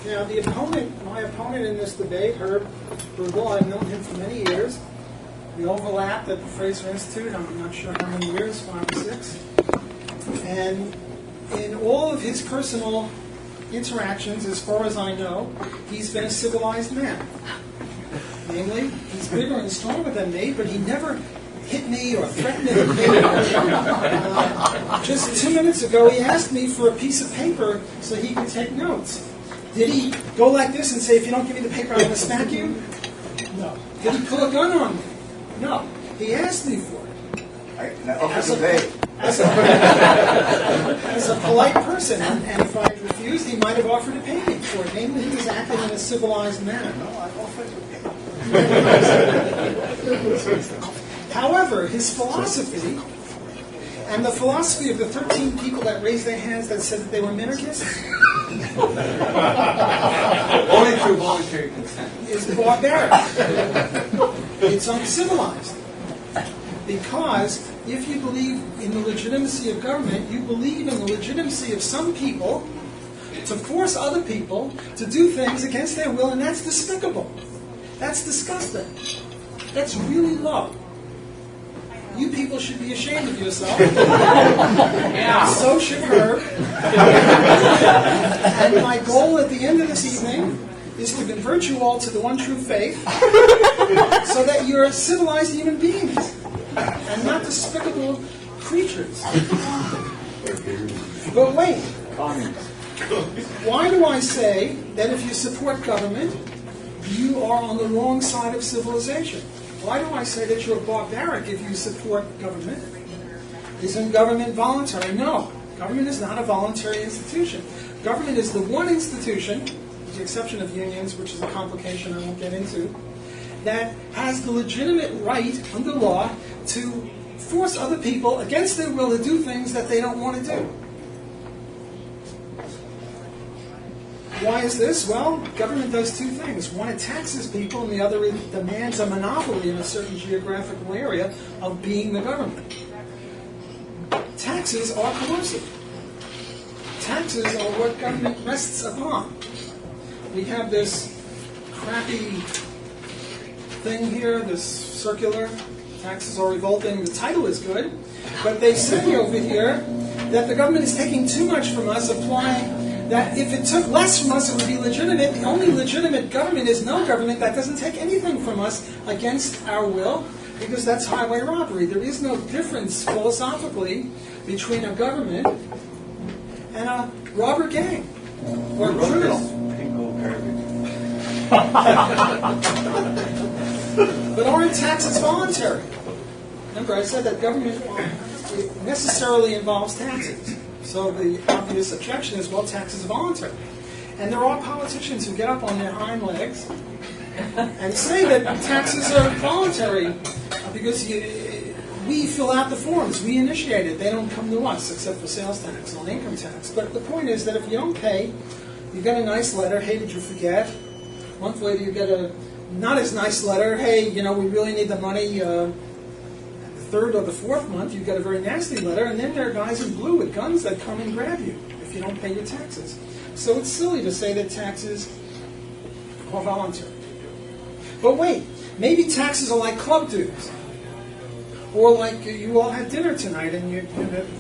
Now, my opponent in this debate, Herb Grubel, I've known him for many years. We overlapped at the Fraser Institute, I'm not sure how many years, 5 or 6. And in all of his personal interactions, as far as I know, he's been a civilized man. Namely, he's bigger and stronger than me, but he never hit me or threatened me. Just 2 minutes ago, he asked me for a piece of paper so he could take notes. Did he go like this and say, if you don't give me the paper, I'm going to smack you? No. Did he pull a gun on me? No. He asked me for it. As a polite person, and if I refused, he might have offered to pay me for it. Namely, he was acting in a civilized manner. No, I offered to pay. However, his philosophy, and the philosophy of the 13 people that raised their hands that said that they were minarchists, only through voluntary consent, is barbaric. It's uncivilized. Because if you believe in the legitimacy of government, you believe in the legitimacy of some people to force other people to do things against their will, and that's despicable. That's disgusting. That's really low. You people should be ashamed of yourself. Yeah. So should her. And my goal at the end of this evening is to convert you all to the one true faith so that you're civilized human beings and not despicable creatures. But wait. Why do I say that if you support government, you are on the wrong side of civilization? Why do I say that you're barbaric if you support government? Isn't government voluntary? No. Government is not a voluntary institution. Government is the one institution, with the exception of unions, which is a complication I won't get into, that has the legitimate right under law to force other people against their will to do things that they don't want to do. Why is this? Well, government does two things. One, it taxes people, and the other, it demands a monopoly in a certain geographical area of being the government. Taxes are coercive. Taxes are what government rests upon. We have this crappy thing here, this circular. Taxes are revolting. The title is good, but they say over here that the government is taking too much from us, applying that if it took less from us, it would be legitimate. The only legitimate government is no government that doesn't take anything from us against our will, because that's highway robbery. There is no difference philosophically between a government and a robber gang or a criminal. But aren't taxes voluntary? Remember, I said that government necessarily involves taxes. So the obvious objection is, well, taxes are voluntary. And there are politicians who get up on their hind legs and say that taxes are voluntary because we fill out the forms, we initiate it. They don't come to us except for sales tax and income tax. But the point is that if you don't pay, you get a nice letter, hey, did you forget? A month later you get a not as nice letter, hey, we really need the money. Third or the fourth month, you get a very nasty letter, and then there are guys in blue with guns that come and grab you if you don't pay your taxes. So it's silly to say that taxes are voluntary. But wait, maybe taxes are like club dues. Or like you all had dinner tonight and you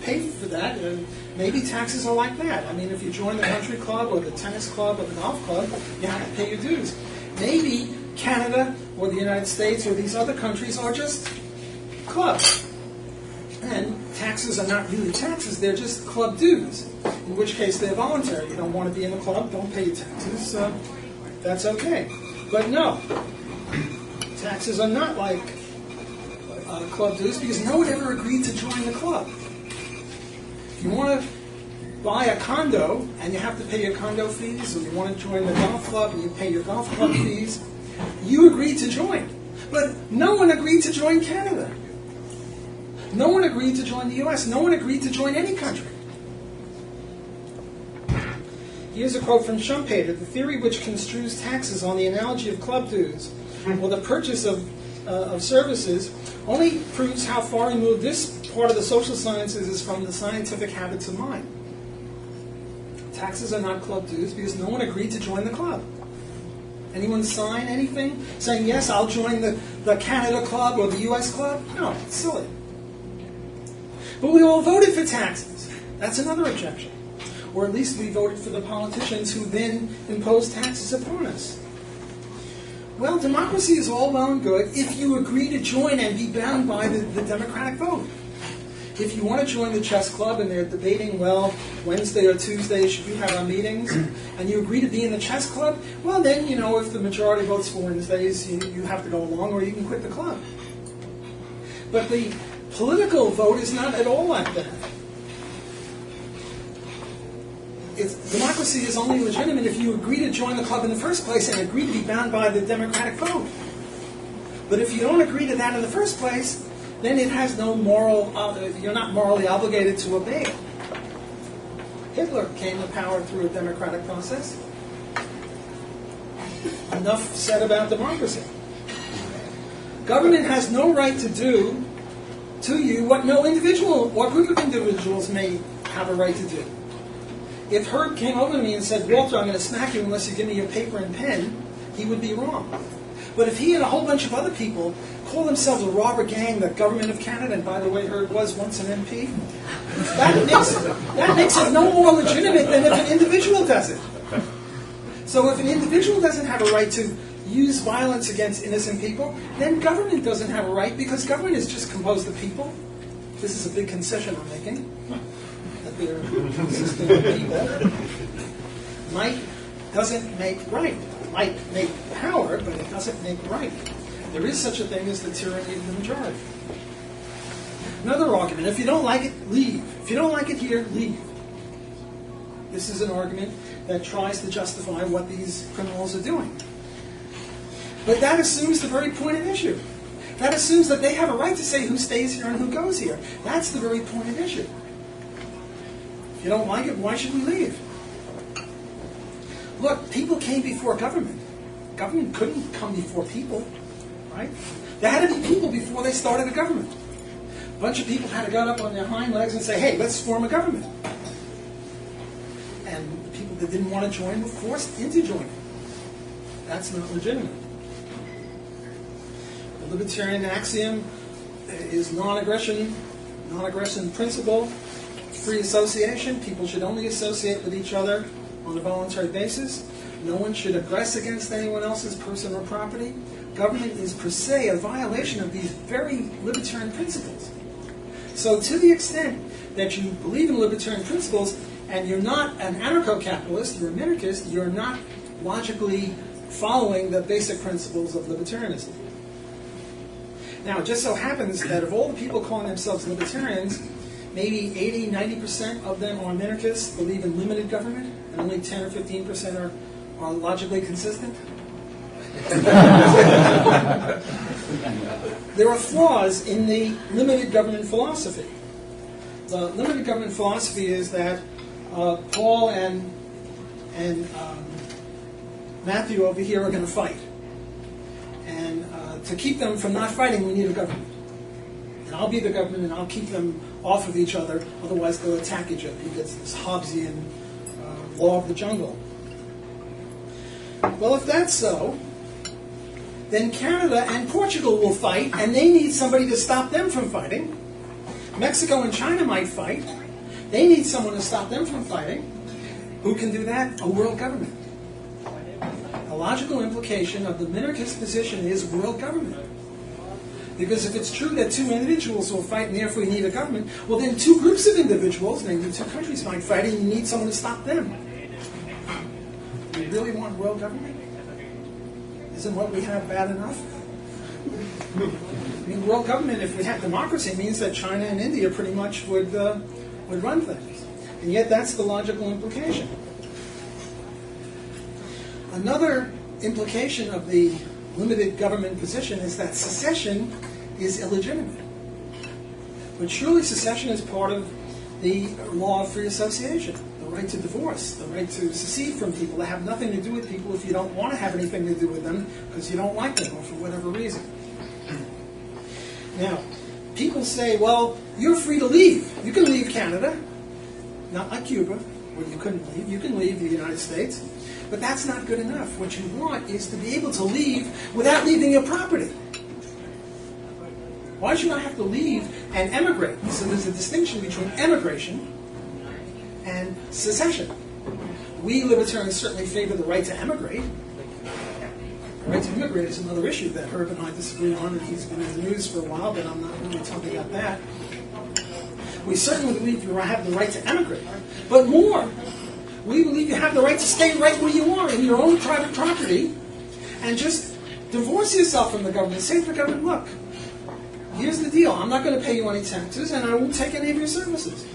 paid for that, and maybe taxes are like that. I mean, if you join the country club or the tennis club or the golf club, you have to pay your dues. Maybe Canada or the United States or these other countries are just clubs. And taxes are not really taxes, they're just club dues, in which case they're voluntary. You don't want to be in the club, don't pay your taxes, that's okay. But no, taxes are not like club dues because no one ever agreed to join the club. If you want to buy a condo and you have to pay your condo fees, or you want to join the golf club and you pay your golf club fees, you agreed to join. But no one agreed to join Canada. No one agreed to join the U.S. No one agreed to join any country. Here's a quote from Schumpeter. The theory which construes taxes on the analogy of club dues or the purchase of services only proves how far removed this part of the social sciences is from the scientific habits of mind. Taxes are not club dues because no one agreed to join the club. Anyone sign anything saying, yes, I'll join the Canada club or the US club? No, it's silly. But we all voted for taxes. That's another objection. Or at least we voted for the politicians who then imposed taxes upon us. Well, democracy is all well and good if you agree to join and be bound by the democratic vote. If you want to join the chess club and they're debating, well, Wednesday or Tuesday should we have our meetings, and you agree to be in the chess club, well then, if the majority votes for Wednesdays, you have to go along or you can quit the club. But the political vote is not at all like that. Democracy is only legitimate if you agree to join the club in the first place and agree to be bound by the democratic vote. But if you don't agree to that in the first place, then it has no moral, you're not morally obligated to obey it. Hitler came to power through a democratic process. Enough said about democracy. Government has no right to do to you what no individual or group of individuals may have a right to do. If Herb came over to me and said, Walter, I'm going to smack you unless you give me your paper and pen, he would be wrong. But if he and a whole bunch of other people call themselves a robber gang, the government of Canada, and by the way, Herb was once an MP, that makes it no more legitimate than if an individual does it. So if an individual doesn't have a right to use violence against innocent people, then government doesn't have a right because government is just composed of people. This is a big concession I'm making. That they're consisting of people. Might doesn't make right. Might make power, but it doesn't make right. There is such a thing as the tyranny of the majority. Another argument, if you don't like it, leave. If you don't like it here, leave. This is an argument that tries to justify what these criminals are doing. But that assumes the very point at issue. That assumes that they have a right to say who stays here and who goes here. That's the very point at issue. If you don't like it, why should we leave? Look, people came before government. Government couldn't come before people, right? There had to be people before they started a government. A bunch of people had to get up on their hind legs and say, hey, let's form a government. And the people that didn't want to join were forced into joining. That's not legitimate. The libertarian axiom is non-aggression principle, free association. People should only associate with each other on a voluntary basis. No one should aggress against anyone else's person or property. Government is per se a violation of these very libertarian principles. So to the extent that you believe in libertarian principles and you're not an anarcho-capitalist, you're a minarchist, you're not logically following the basic principles of libertarianism. Now, it just so happens that of all the people calling themselves libertarians, maybe 80-90% of them are minarchists, believe in limited government, and only 10 or 15% are logically consistent. There are flaws in the limited government philosophy. The limited government philosophy is that Paul and Matthew over here are going to fight. And to keep them from not fighting, we need a government. And I'll be the government and I'll keep them off of each other, otherwise they'll attack each other. He gets this Hobbesian law of the jungle. Well, if that's so, then Canada and Portugal will fight, and they need somebody to stop them from fighting. Mexico and China might fight. They need someone to stop them from fighting. Who can do that? A world government. A logical implication of the minarchist position is world government. Because if it's true that two individuals will fight and therefore you need a government, well then two groups of individuals, namely two countries, might fight and you need someone to stop them. Do you really want world government? Isn't what we have bad enough? I mean, world government, if we had democracy, means that China and India pretty much would run things. And yet that's the logical implication. Another implication of the limited government position is that secession is illegitimate. But surely secession is part of the law of free association, the right to divorce, the right to secede from people, to have nothing to do with people if you don't want to have anything to do with them because you don't like them or for whatever reason. Now, people say, well, you're free to leave. You can leave Canada, not like Cuba. where you couldn't leave. You can leave the United States, but that's not good enough. What you want is to be able to leave without leaving your property. Why should I have to leave and emigrate? So there's a distinction between emigration and secession. We libertarians certainly favor the right to emigrate. The right to immigrate is another issue that Herb and I disagree on, and he's been in the news for a while, but I'm not really talking about that. We certainly believe you have the right to emigrate, but more, we believe you have the right to stay right where you are in your own private property and just divorce yourself from the government. Say to the government, look, here's the deal. I'm not going to pay you any taxes, and I won't take any of your services.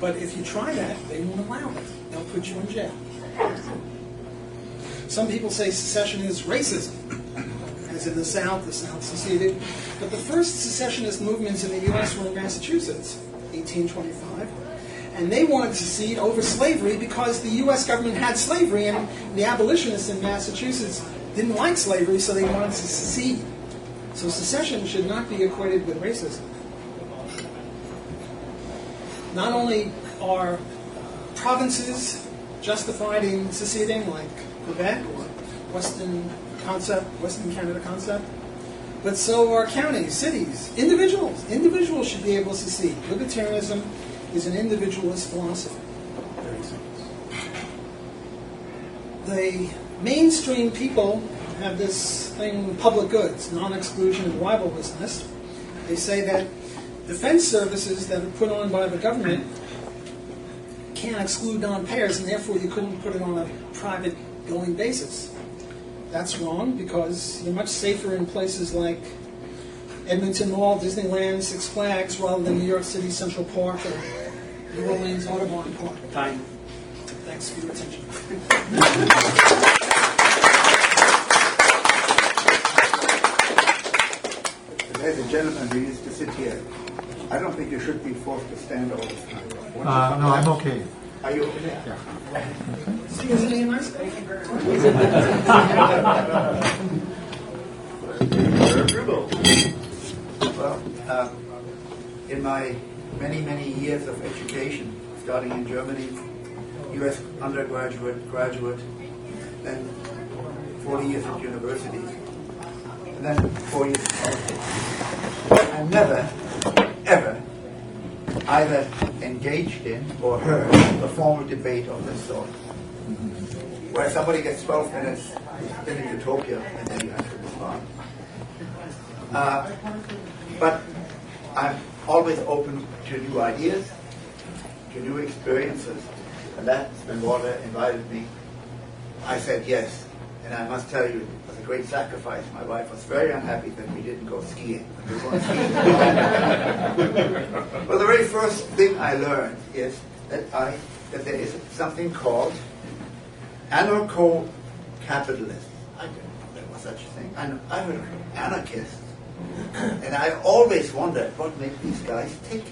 But if you try that, they won't allow it. They'll put you in jail. Some people say secession is racism. As in the South seceded. But the first secessionist movements in the U.S. were in Massachusetts, 1825. And they wanted to secede over slavery because the U.S. government had slavery, and the abolitionists in Massachusetts didn't like slavery, so they wanted to secede. So secession should not be equated with racism. Not only are provinces justified in seceding, like Quebec or Western Canada concept, but so are counties, cities, individuals. Individuals should be able to secede. Libertarianism is an individualist philosophy. The mainstream people have this thing, public goods, non-exclusion and rivalrousness. They say that defense services that are put on by the government can't exclude non-payers, and therefore you couldn't put it on a private going basis. That's wrong, because you're much safer in places like Edmonton Mall, Disneyland, Six Flags, rather than New York City Central Park or New Orleans Audubon Park. Time. Thanks for your attention. There's a gentleman who used to sit here. I don't think you should be forced to stand all this time. No, I'm okay. Are you okay? Yeah. See, isn't he nice? Grubel. Well, in my many, many years of education, starting in Germany, U.S. undergraduate, graduate, then 40 years at university, and then 4 years of politics, I never, ever either engaged in or heard a formal debate of this sort, where somebody gets 12 minutes in a utopia and then you have to respond. But I'm always open to new ideas, to new experiences, and that's when Walter invited me. I said yes, and I must tell you, it was a great sacrifice. My wife was very unhappy that we didn't go skiing. We were going skiing. Well, the very first thing I learned is that there is something called anarcho-capitalism. I didn't know there was such a thing. I heard of anarchists. And I always wondered what made these guys tick.